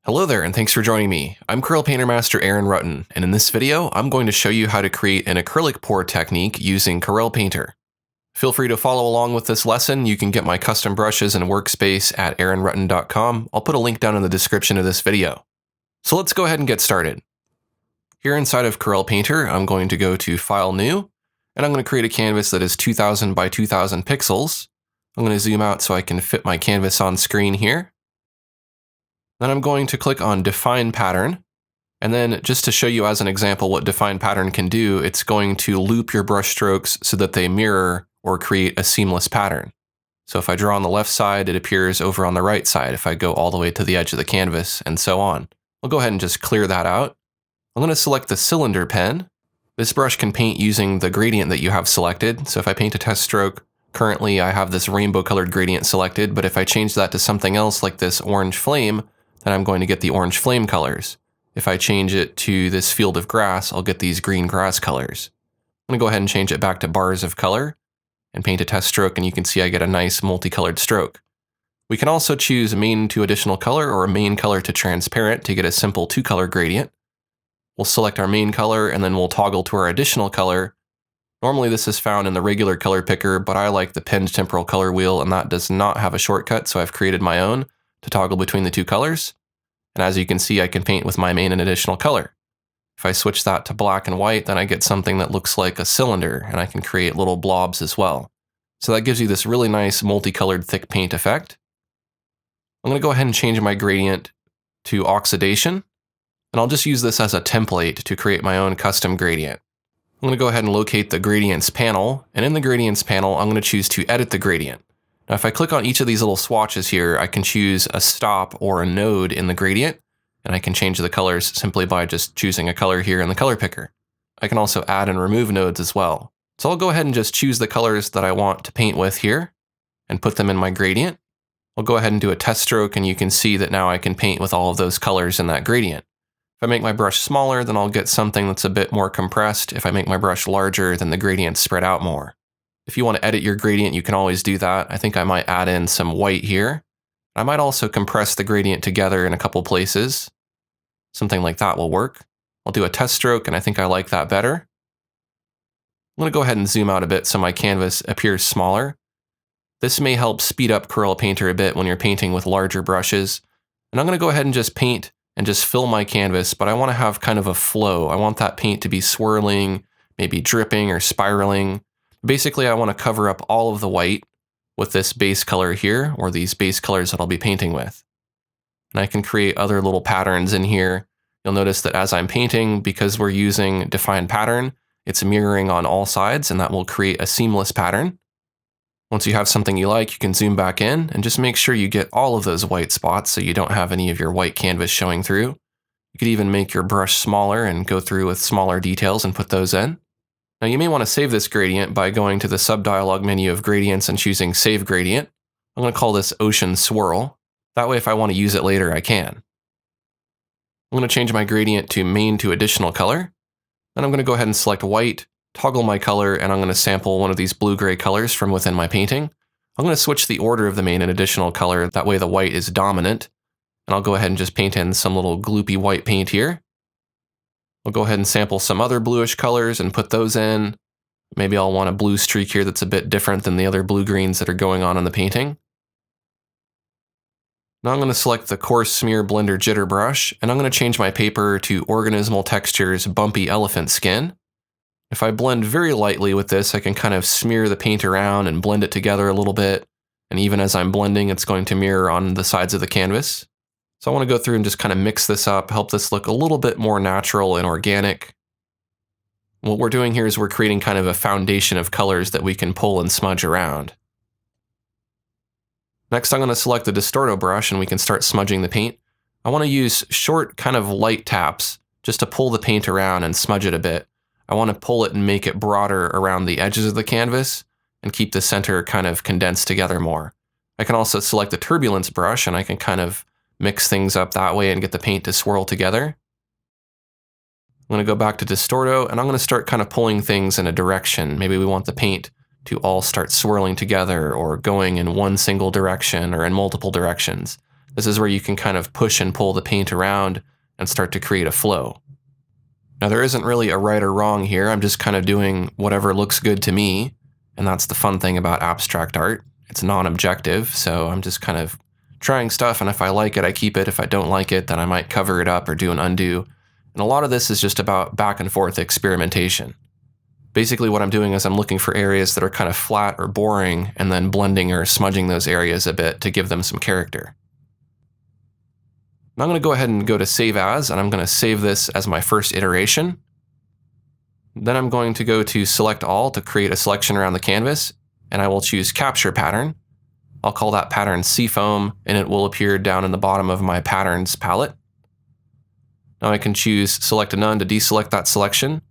Hello there, and thanks for joining me. I'm Corel Painter Master Aaron Rutten, and in this video, I'm going to show you how to create an acrylic pour technique using Corel Painter. Feel free to follow along with this lesson. You can get my custom brushes and workspace at aaronrutten.com. I'll put a link down in the description of this video. So let's go ahead and get started. Here inside of Corel Painter, I'm going to go to File New, and I'm going to create a canvas that is 2000 by 2000 pixels. I'm going to zoom out so I can fit my canvas on screen here. Then I'm going to click on Define Pattern, and then just to show you as an example what Define Pattern can do, it's going to loop your brush strokes so that they mirror or create a seamless pattern. So if I draw on the left side, it appears over on the right side if I go all the way to the edge of the canvas, and so on. I'll go ahead and just clear that out. I'm going to select the cylinder pen. This brush can paint using the gradient that you have selected. So if I paint a test stroke, currently I have this rainbow colored gradient selected, but if I change that to something else like this orange flame, then I'm going to get the orange flame colors. If I change it to this field of grass, I'll get these green grass colors. I'm going to go ahead and change it back to bars of color and paint a test stroke, and you can see I get a nice multicolored stroke. We can also choose main to additional color or main color to transparent to get a simple two-color gradient. We'll select our main color and then we'll toggle to our additional color. Normally this is found in the regular color picker, but I like the pinned temporal color wheel, and that does not have a shortcut, so I've created my own to toggle between the two colors. And as you can see, I can paint with my main and additional color. If I switch that to black and white, then I get something that looks like a cylinder, and I can create little blobs as well. So that gives you this really nice multicolored thick paint effect. I'm going to go ahead and change my gradient to oxidation, and I'll just use this as a template to create my own custom gradient. I'm going to go ahead and locate the gradients panel, and in the gradients panel, I'm going to choose to edit the gradient. Now, if I click on each of these little swatches here, I can choose a stop or a node in the gradient, and I can change the colors simply by just choosing a color here in the color picker. I can also add and remove nodes as well. So I'll go ahead and just choose the colors that I want to paint with here and put them in my gradient. I'll go ahead and do a test stroke, and you can see that now I can paint with all of those colors in that gradient. If I make my brush smaller, then I'll get something that's a bit more compressed. If I make my brush larger, then the gradients spread out more. If you want to edit your gradient, you can always do that. I think I might add in some white here. I might also compress the gradient together in a couple places. Something like that will work. I'll do a test stroke, and I think I like that better. I'm going to go ahead and zoom out a bit so my canvas appears smaller. This may help speed up Corel Painter a bit when you're painting with larger brushes. And I'm going to go ahead and just paint and just fill my canvas, but I want to have kind of a flow. I want that paint to be swirling, maybe dripping or spiraling. Basically, I want to cover up all of the white with this base color here, or these base colors that I'll be painting with. And I can create other little patterns in here. You'll notice that as I'm painting, because we're using Define Pattern, it's mirroring on all sides, and that will create a seamless pattern. Once you have something you like, you can zoom back in and just make sure you get all of those white spots so you don't have any of your white canvas showing through. You could even make your brush smaller and go through with smaller details and put those in. Now you may want to save this gradient by going to the sub-dialog menu of gradients and choosing Save Gradient. I'm going to call this Ocean Swirl. That way if I want to use it later, I can. I'm going to change my gradient to main to additional color. Then I'm going to go ahead and select white, toggle my color, and I'm going to sample one of these blue-gray colors from within my painting. I'm going to switch the order of the main and additional color, that way the white is dominant. And I'll go ahead and just paint in some little gloopy white paint here. I'll go ahead and sample some other bluish colors and put those in. Maybe I'll want a blue streak here that's a bit different than the other blue-greens that are going on in the painting. Now I'm going to select the Coarse Smear Blender Jitter brush, and I'm going to change my paper to Organismal Textures Bumpy Elephant Skin. If I blend very lightly with this, I can kind of smear the paint around and blend it together a little bit. And even as I'm blending, it's going to mirror on the sides of the canvas. So I want to go through and just kind of mix this up, help this look a little bit more natural and organic. What we're doing here is we're creating kind of a foundation of colors that we can pull and smudge around. Next, I'm going to select the Distorto brush and we can start smudging the paint. I want to use short kind of light taps just to pull the paint around and smudge it a bit. I want to pull it and make it broader around the edges of the canvas and keep the center kind of condensed together more. I can also select the Turbulence brush and I can kind of mix things up that way and get the paint to swirl together. I'm going to go back to Distorto, and I'm going to start kind of pulling things in a direction. Maybe we want the paint to all start swirling together or going in one single direction or in multiple directions. This is where you can kind of push and pull the paint around and start to create a flow. Now there isn't really a right or wrong here, I'm just kind of doing whatever looks good to me, and that's the fun thing about abstract art. It's non-objective, so I'm just kind of trying stuff, and if I like it, I keep it. If I don't like it, then I might cover it up or do an undo. And a lot of this is just about back and forth experimentation. Basically what I'm doing is I'm looking for areas that are kind of flat or boring, and then blending or smudging those areas a bit to give them some character. Now I'm going to go ahead and go to Save As, and I'm going to save this as my first iteration. Then I'm going to go to Select All to create a selection around the canvas, and I will choose Capture Pattern. I'll call that pattern Seafoam, and it will appear down in the bottom of my Patterns palette. Now I can choose Select a None to deselect that selection.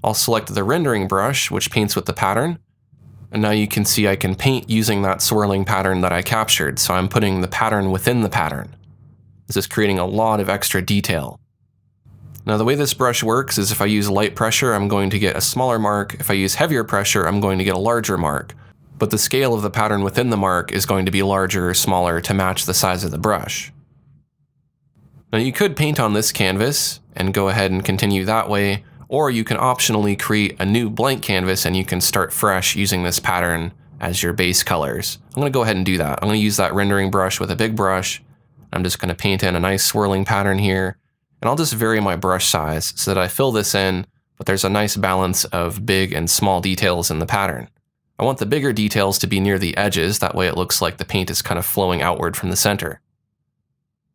I'll select the rendering brush, which paints with the pattern. And now you can see I can paint using that swirling pattern that I captured, so I'm putting the pattern within the pattern. This is creating a lot of extra detail. Now the way this brush works is if I use light pressure, I'm going to get a smaller mark. If I use heavier pressure, I'm going to get a larger mark. But the scale of the pattern within the mark is going to be larger or smaller to match the size of the brush. Now you could paint on this canvas and go ahead and continue that way, or you can optionally create a new blank canvas and you can start fresh using this pattern as your base colors. I'm going to go ahead and do that. I'm going to use that rendering brush with a big brush. I'm just going to paint in a nice swirling pattern here, and I'll just vary my brush size so that I fill this in, but there's a nice balance of big and small details in the pattern. I want the bigger details to be near the edges, that way it looks like the paint is kind of flowing outward from the center.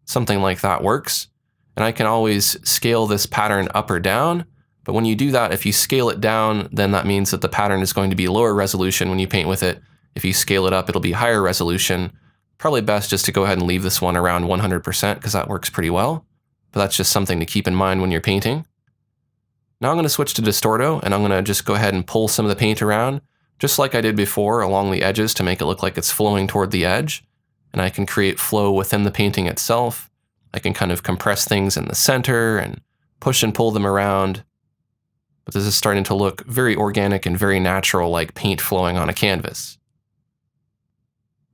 Something like that works, and I can always scale this pattern up or down, but when you do that, if you scale it down, then that means that the pattern is going to be lower resolution when you paint with it. If you scale it up, it'll be higher resolution. Probably best just to go ahead and leave this one around 100% because that works pretty well, but that's just something to keep in mind when you're painting. Now I'm going to switch to Distorto, and I'm going to just go ahead and pull some of the paint around, just like I did before along the edges to make it look like it's flowing toward the edge. And I can create flow within the painting itself. I can kind of compress things in the center and push and pull them around. But this is starting to look very organic and very natural, like paint flowing on a canvas.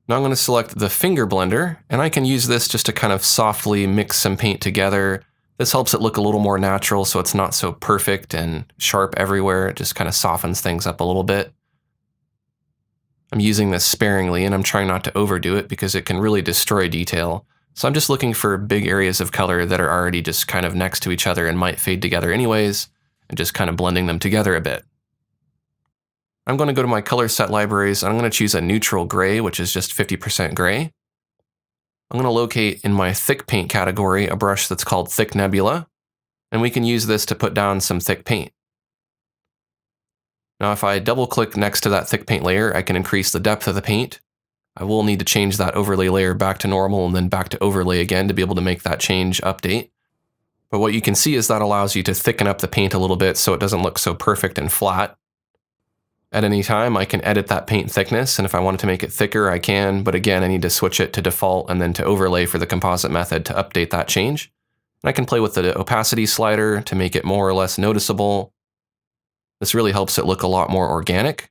Now I'm going to select the finger blender, and I can use this just to kind of softly mix some paint together. This helps it look a little more natural so it's not so perfect and sharp everywhere. It just kind of softens things up a little bit. I'm using this sparingly, and I'm trying not to overdo it because it can really destroy detail. So I'm just looking for big areas of color that are already just kind of next to each other and might fade together anyways, and just kind of blending them together a bit. I'm going to go to my color set libraries, and I'm going to choose a neutral gray, which is just 50% gray. I'm going to locate in my thick paint category a brush that's called Thick Nebula, and we can use this to put down some thick paint. Now if I double click next to that thick paint layer, I can increase the depth of the paint. I will need to change that overlay layer back to normal and then back to overlay again to be able to make that change update. But what you can see is that allows you to thicken up the paint a little bit so it doesn't look so perfect and flat. At any time, I can edit that paint thickness, and if I wanted to make it thicker, I can, but again, I need to switch it to default and then to overlay for the composite method to update that change. And I can play with the opacity slider to make it more or less noticeable. This really helps it look a lot more organic.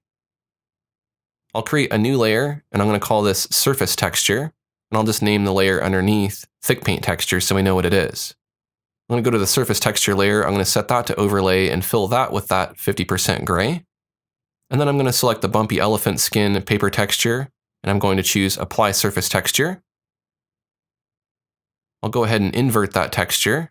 I'll create a new layer, and I'm going to call this Surface Texture, and I'll just name the layer underneath Thick Paint Texture so we know what it is. I'm going to go to the Surface Texture layer, I'm going to set that to overlay and fill that with that 50% gray. And then I'm going to select the Bumpy Elephant Skin paper texture, and I'm going to choose Apply Surface Texture. I'll go ahead and invert that texture.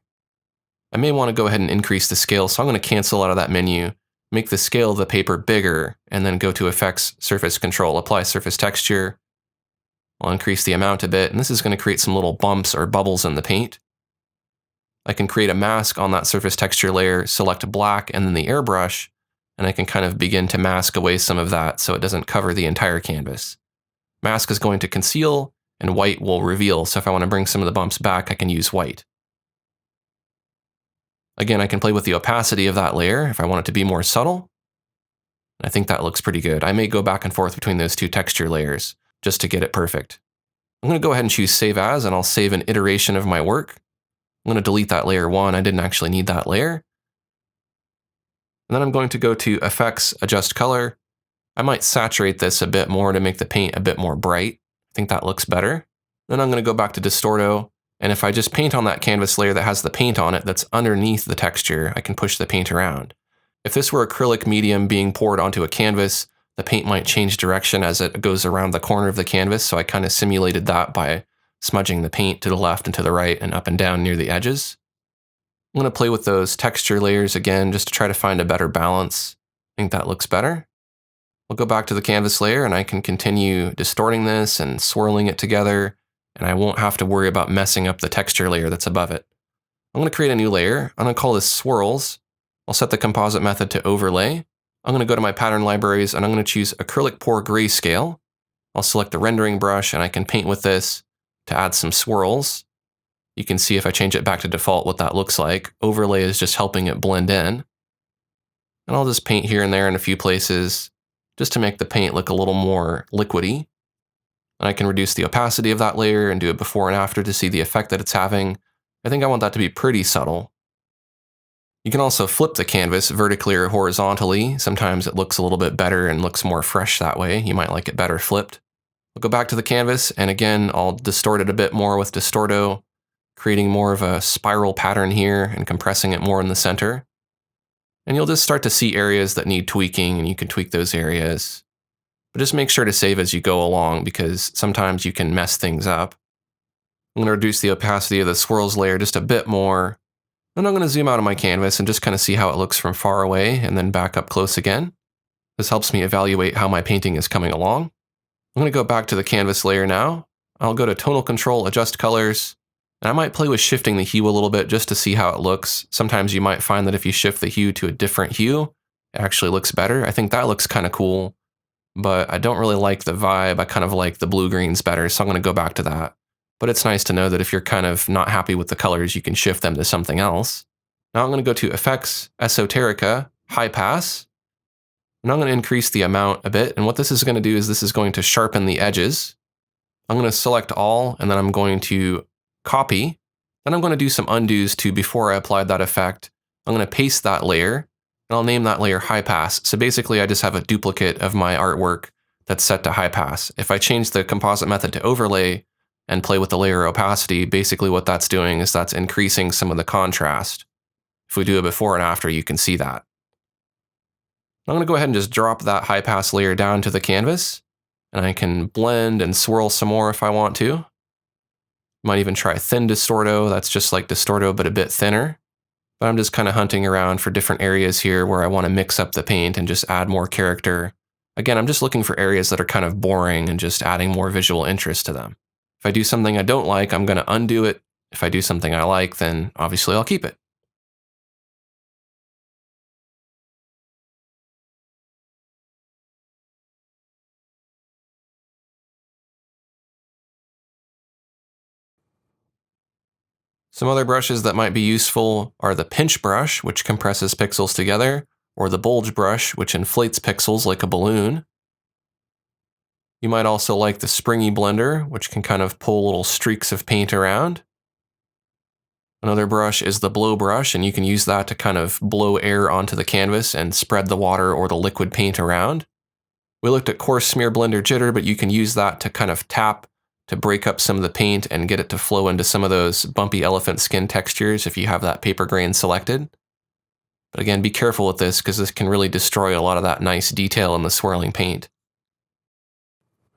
I may want to go ahead and increase the scale, so I'm going to cancel out of that menu, make the scale of the paper bigger, and then go to Effects, Surface Control, Apply Surface Texture. I'll increase the amount a bit, and this is going to create some little bumps or bubbles in the paint. I can create a mask on that surface texture layer, select black and then the airbrush, and I can kind of begin to mask away some of that so it doesn't cover the entire canvas. Mask is going to conceal, and white will reveal, so if I want to bring some of the bumps back, I can use white. Again, I can play with the opacity of that layer if I want it to be more subtle. I think that looks pretty good. I may go back and forth between those two texture layers just to get it perfect. I'm going to go ahead and choose Save As, and I'll save an iteration of my work. I'm going to delete that layer 1. I didn't actually need that layer. And then I'm going to go to Effects, Adjust Color. I might saturate this a bit more to make the paint a bit more bright. I think that looks better. Then I'm going to go back to Distorto, And if I just paint on that canvas layer that has the paint on it that's underneath the texture, I can push the paint around. If this were acrylic medium being poured onto a canvas, the paint might change direction as it goes around the corner of the canvas, so I kind of simulated that by smudging the paint to the left and to the right and up and down near the edges. I'm going to play with those texture layers again just to try to find a better balance. I think that looks better. I'll go back to the canvas layer and I can continue distorting this and swirling it together, and I won't have to worry about messing up the texture layer that's above it. I'm going to create a new layer. I'm going to call this Swirls. I'll set the composite method to Overlay. I'm going to go to my pattern libraries and I'm going to choose Acrylic Pour Grayscale. I'll select the rendering brush and I can paint with this to add some swirls. You can see if I change it back to default what that looks like. Overlay is just helping it blend in. And I'll just paint here and there in a few places just to make the paint look a little more liquidy. And I can reduce the opacity of that layer and do it before and after to see the effect that it's having. I think I want that to be pretty subtle. You can also flip the canvas vertically or horizontally. Sometimes it looks a little bit better and looks more fresh that way. You might like it better flipped. I'll go back to the canvas and again, I'll distort it a bit more with Distorto, creating more of a spiral pattern here and compressing it more in the center. And you'll just start to see areas that need tweaking and you can tweak those areas. But just make sure to save as you go along because sometimes you can mess things up. I'm going to reduce the opacity of the swirls layer just a bit more. And I'm going to zoom out of my canvas and just kind of see how it looks from far away and then back up close again. This helps me evaluate how my painting is coming along. I'm going to go back to the canvas layer now. I'll go to Tonal Control, Adjust Colors, and I might play with shifting the hue a little bit just to see how it looks. Sometimes you might find that if you shift the hue to a different hue, it actually looks better. I think that looks kind of cool, but I don't really like the vibe. I kind of like the blue-greens better, so I'm going to go back to that. But it's nice to know that if you're kind of not happy with the colors, you can shift them to something else. Now I'm going to go to Effects, Esoterica, High Pass. And I'm going to increase the amount a bit. And what this is going to do is this is going to sharpen the edges. I'm going to select all, and then I'm going to copy. Then I'm going to do some undos to before I applied that effect. I'm going to paste that layer, and I'll name that layer High Pass. So basically I just have a duplicate of my artwork that's set to High Pass. If I change the composite method to Overlay, and play with the layer opacity, basically what that's doing is that's increasing some of the contrast. If we do a before and after, you can see that. I'm going to go ahead and just drop that high pass layer down to the canvas, and I can blend and swirl some more if I want to. Might even try Thin Distorto, that's just like Distorto but a bit thinner. But I'm just kind of hunting around for different areas here where I want to mix up the paint and just add more character. Again, I'm just looking for areas that are kind of boring and just adding more visual interest to them. If I do something I don't like, I'm going to undo it. If I do something I like, then obviously I'll keep it. Some other brushes that might be useful are the pinch brush, which compresses pixels together, or the bulge brush, which inflates pixels like a balloon. You might also like the springy blender, which can kind of pull little streaks of paint around. Another brush is the blow brush, and you can use that to kind of blow air onto the canvas and spread the water or the liquid paint around. We looked at coarse smear blender jitter, but you can use that to kind of tap to break up some of the paint and get it to flow into some of those bumpy elephant skin textures if you have that paper grain selected. But again, be careful with this because this can really destroy a lot of that nice detail in the swirling paint.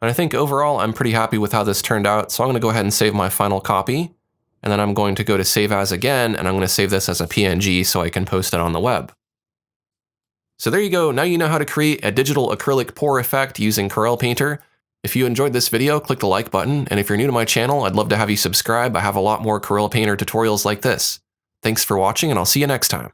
And I think overall, I'm pretty happy with how this turned out, so I'm going to go ahead and save my final copy. And then I'm going to go to Save As again, and I'm going to save this as a PNG so I can post it on the web. So there you go, now you know how to create a digital acrylic pour effect using Corel Painter. If you enjoyed this video, click the like button, and if you're new to my channel, I'd love to have you subscribe. I have a lot more Corel Painter tutorials like this. Thanks for watching, and I'll see you next time.